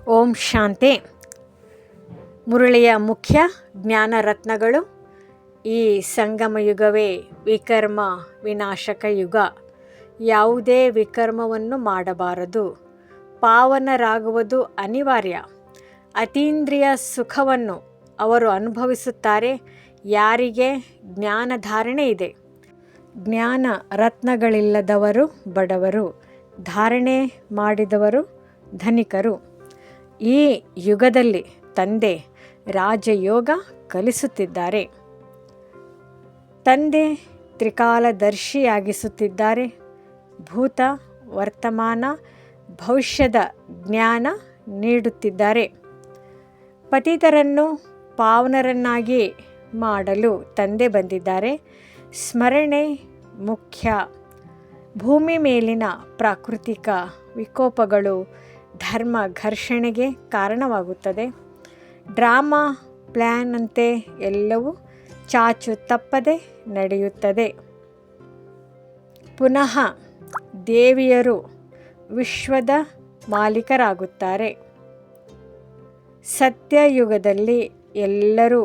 ಓಂ ಶಾಂತಿ. ಮುರಳಿಯ ಮುಖ್ಯ ಜ್ಞಾನ ರತ್ನಗಳು. ಈ ಸಂಗಮ ಯುಗವೇ ವಿಕರ್ಮ ವಿನಾಶಕ ಯುಗ. ಯಾವುದೇ ವಿಕರ್ಮವನ್ನು ಮಾಡಬಾರದು. ಪಾವನರಾಗುವುದು ಅನಿವಾರ್ಯ. ಅತೀಂದ್ರಿಯ ಸುಖವನ್ನು ಅವರು ಅನುಭವಿಸುತ್ತಾರೆ ಯಾರಿಗೆ ಜ್ಞಾನಧಾರಣೆ ಇದೆ. ಜ್ಞಾನ ರತ್ನಗಳಿಲ್ಲದವರು ಬಡವರು, ಧಾರಣೆ ಮಾಡಿದವರು ಧನಿಕರು. ಈ ಯುಗದಲ್ಲಿ ತಂದೆ ರಾಜಯೋಗ ಕಲಿಸುತ್ತಿದ್ದಾರೆ. ತಂದೆ ತ್ರಿಕಾಲದರ್ಶಿಯಾಗಿಸುತ್ತಿದ್ದಾರೆ. ಭೂತ, ವರ್ತಮಾನ, ಭವಿಷ್ಯದ ಜ್ಞಾನ ನೀಡುತ್ತಿದ್ದಾರೆ. ಪತಿತರನ್ನು ಪಾವನರನ್ನಾಗಿ ಮಾಡಲು ತಂದೆ ಬಂದಿದ್ದಾರೆ. ಸ್ಮರಣೆ ಮುಖ್ಯ. ಭೂಮಿ ಮೇಲಿನ ಪ್ರಾಕೃತಿಕ ವಿಕೋಪಗಳು ಧರ್ಮ ಘರ್ಷಣೆಗೆ ಕಾರಣವಾಗುತ್ತದೆ. ಡ್ರಾಮಾ ಪ್ಲ್ಯಾನ್ನಂತೆ ಎಲ್ಲವೂ ಚಾಚು ತಪ್ಪದೆ ನಡೆಯುತ್ತದೆ. ಪುನಃ ದೇವಿಯರು ವಿಶ್ವದ ಮಾಲೀಕರಾಗುತ್ತಾರೆ. ಸತ್ಯಯುಗದಲ್ಲಿ ಎಲ್ಲರೂ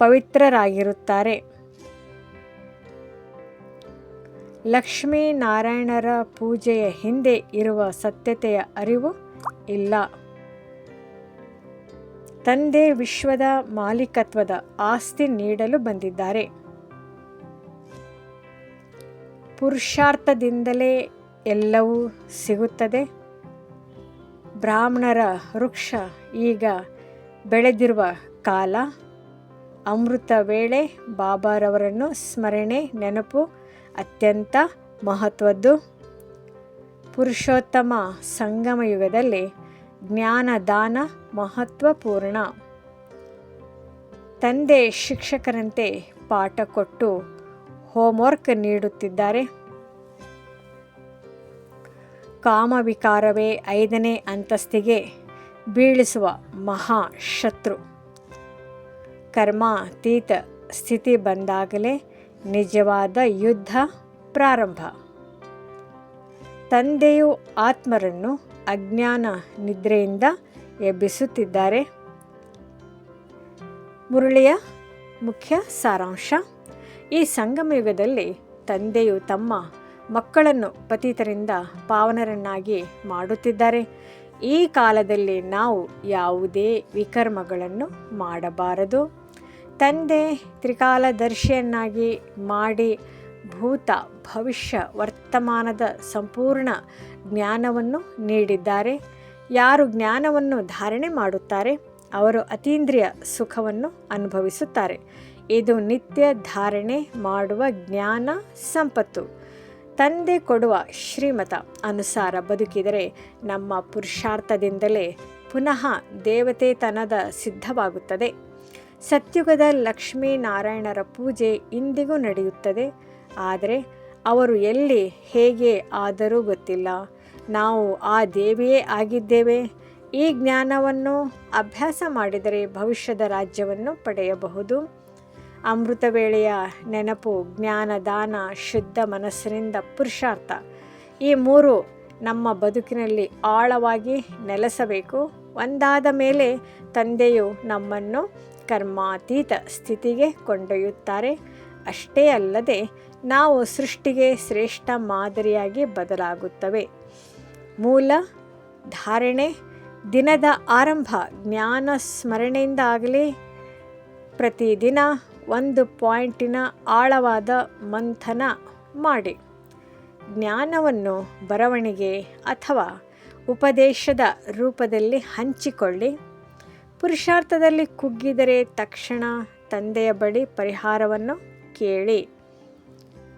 ಪವಿತ್ರರಾಗಿರುತ್ತಾರೆ. ಲಕ್ಷ್ಮೀನಾರಾಯಣರ ಪೂಜೆಯ ಹಿಂದೆ ಇರುವ ಸತ್ಯತೆಯ ಅರಿವು ಇಲ್ಲ. ತಂದೆ ವಿಶ್ವದ ಮಾಲೀಕತ್ವದ ಆಸ್ತಿ ನೀಡಲು ಬಂದಿದ್ದಾರೆ. ಪುರುಷಾರ್ಥದಿಂದಲೇ ಎಲ್ಲವೂ ಸಿಗುತ್ತದೆ. ಬ್ರಾಹ್ಮಣರ ವೃಕ್ಷ ಈಗ ಬೆಳೆದಿರುವ ಕಾಲ. ಅಮೃತ ವೇಳೆ ಬಾಬಾರವರನ್ನು ಸ್ಮರಣೆ ನೆನಪು ಅತ್ಯಂತ ಮಹತ್ವದ್ದು. ಪುರುಷೋತ್ತಮ ಸಂಗಮ ಯುಗದಲ್ಲಿ ಜ್ಞಾನದಾನ ಮಹತ್ವಪೂರ್ಣ. ತಂದೆ ಶಿಕ್ಷಕರಂತೆ ಪಾಠ ಕೊಟ್ಟು ಹೋಮ್ವರ್ಕ್ ನೀಡುತ್ತಿದ್ದಾರೆ. ಕಾಮವಿಕಾರವೇ 5ನೇ ಅಂತಸ್ತಿಗೆ ಬೀಳಿಸುವ ಮಹಾಶತ್ರು. ಕರ್ಮಾತೀತ ಸ್ಥಿತಿ ಬಂದಾಗಲೇ ನಿಜವಾದ ಯುದ್ಧ ಪ್ರಾರಂಭ. ತಂದೆಯು ಆತ್ಮರನ್ನು ಅಜ್ಞಾನ ನಿದ್ರೆಯಿಂದ ಎಬ್ಬಿಸುತ್ತಿದ್ದಾರೆ. ಮುರಳಿಯ ಮುಖ್ಯ ಸಾರಾಂಶ. ಈ ಸಂಗಮ ಯುಗದಲ್ಲಿ ತಂದೆಯು ತಮ್ಮ ಮಕ್ಕಳನ್ನು ಪತಿತರಿಂದ ಪಾವನರನ್ನಾಗಿ ಮಾಡುತ್ತಿದ್ದಾರೆ. ಈ ಕಾಲದಲ್ಲಿ ನಾವು ಯಾವುದೇ ವಿಕರ್ಮಗಳನ್ನು ಮಾಡಬಾರದು. ತಂದೆ ತ್ರಿಕಾಲದರ್ಶಿಯನ್ನಾಗಿ ಮಾಡಿ ಭೂತ, ಭವಿಷ್ಯ, ವರ್ತಮಾನದ ಸಂಪೂರ್ಣ ಜ್ಞಾನವನ್ನು ನೀಡಿದ್ದಾರೆ. ಯಾರು ಜ್ಞಾನವನ್ನು ಧಾರಣೆ ಮಾಡುತ್ತಾರೆ ಅವರು ಅತೀಂದ್ರಿಯ ಸುಖವನ್ನು ಅನುಭವಿಸುತ್ತಾರೆ. ಇದು ನಿತ್ಯ ಧಾರಣೆ ಮಾಡುವ ಜ್ಞಾನ ಸಂಪತ್ತು. ತಂದೆ ಕೊಡುವ ಶ್ರೀಮತ ಅನುಸಾರ ಬದುಕಿದರೆ ನಮ್ಮ ಪುರುಷಾರ್ಥದಿಂದಲೇ ಪುನಃ ದೇವತೆತನದ ಸಿದ್ಧವಾಗುತ್ತದೆ. ಸತ್ಯುಗದ ಲಕ್ಷ್ಮೀನಾರಾಯಣರ ಪೂಜೆ ಇಂದಿಗೂ ನಡೆಯುತ್ತದೆ. ಆದರೆ ಅವರು ಎಲ್ಲಿ ಹೇಗೆ ಆದರೂ ಗೊತ್ತಿಲ್ಲ. ನಾವು ಆ ದೇವಿಯೇ ಆಗಿದ್ದೇವೆ. ಈ ಜ್ಞಾನವನ್ನು ಅಭ್ಯಾಸ ಮಾಡಿದರೆ ಭವಿಷ್ಯದ ರಾಜ್ಯವನ್ನು ಪಡೆಯಬಹುದು. ಅಮೃತ ವೇಳೆಯ ನೆನಪು, ಜ್ಞಾನದಾನ, ಶುದ್ಧ ಮನಸ್ಸಿನಿಂದ ಪುರುಷಾರ್ಥ, ಈ 3 ನಮ್ಮ ಬದುಕಿನಲ್ಲಿ ಆಳವಾಗಿ ನೆಲೆಸಬೇಕು. ಒಂದಾದ ಮೇಲೆ ತಂದೆಯು ನಮ್ಮನ್ನು ಕರ್ಮಾತೀತ ಸ್ಥಿತಿಗೆ ಕೊಂಡೊಯ್ಯುತ್ತಾರೆ. ಅಷ್ಟೇ ಅಲ್ಲದೆ ನಾವು ಸೃಷ್ಟಿಗೆ ಶ್ರೇಷ್ಠ ಮಾದರಿಯಾಗಿ ಬದಲಾಗುತ್ತವೆ. ಮೂಲ ಧಾರಣೆ. ದಿನದ ಆರಂಭ ಜ್ಞಾನ ಸ್ಮರಣೆಯಿಂದ ಆಗಲಿ. ಪ್ರತಿದಿನ 1 ಪಾಯಿಂಟಿನ ಆಳವಾದ ಮಂಥನ ಮಾಡಿ. ಜ್ಞಾನವನ್ನು ಬರವಣಿಗೆ ಅಥವಾ ಉಪದೇಶದ ರೂಪದಲ್ಲಿ ಹಂಚಿಕೊಳ್ಳಿ. ಪುರುಷಾರ್ಥದಲ್ಲಿ ಕುಗ್ಗಿದರೆ ತಕ್ಷಣ ತಂದೆಯ ಬಳಿ ಪರಿಹಾರವನ್ನು ಕೇಳಿ.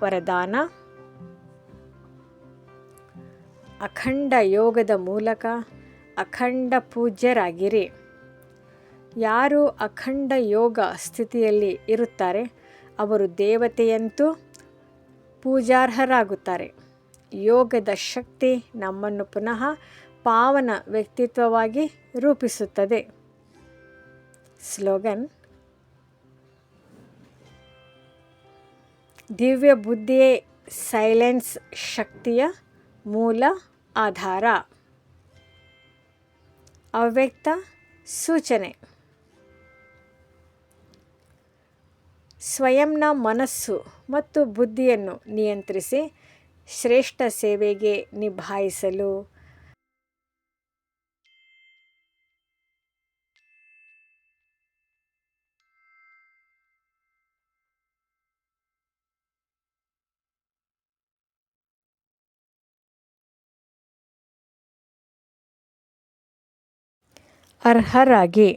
ವರದಾನ. ಅಖಂಡ ಯೋಗದ ಮೂಲಕ ಅಖಂಡ ಪೂಜ್ಯರಾಗಿರಿ. ಯಾರು ಅಖಂಡ ಯೋಗ ಸ್ಥಿತಿಯಲ್ಲಿ ಇರುತ್ತಾರೆ ಅವರು ದೇವತೆಯಂತೂ ಪೂಜಾರ್ಹರಾಗುತ್ತಾರೆ. ಯೋಗದ ಶಕ್ತಿ ನಮ್ಮನ್ನು ಪುನಃ ಪಾವನ ವ್ಯಕ್ತಿತ್ವವಾಗಿ ರೂಪಿಸುತ್ತದೆ. ಸ್ಲೋಗನ್. ದಿವ್ಯ ಬುದ್ಧಿಯೇ ಸೈಲೆನ್ಸ್ ಶಕ್ತಿಯ ಮೂಲ ಆಧಾರ. ಅವ್ಯಕ್ತ ಸೂಚನೆ. ಸ್ವಯಂನ ಮನಸ್ಸು ಮತ್ತು ಬುದ್ಧಿಯನ್ನು ನಿಯಂತ್ರಿಸಿ ಶ್ರೇಷ್ಠ ಸೇವೆಗೆ ನಿಭಾಯಿಸಲು ಅರ್ಹರಾಗಿ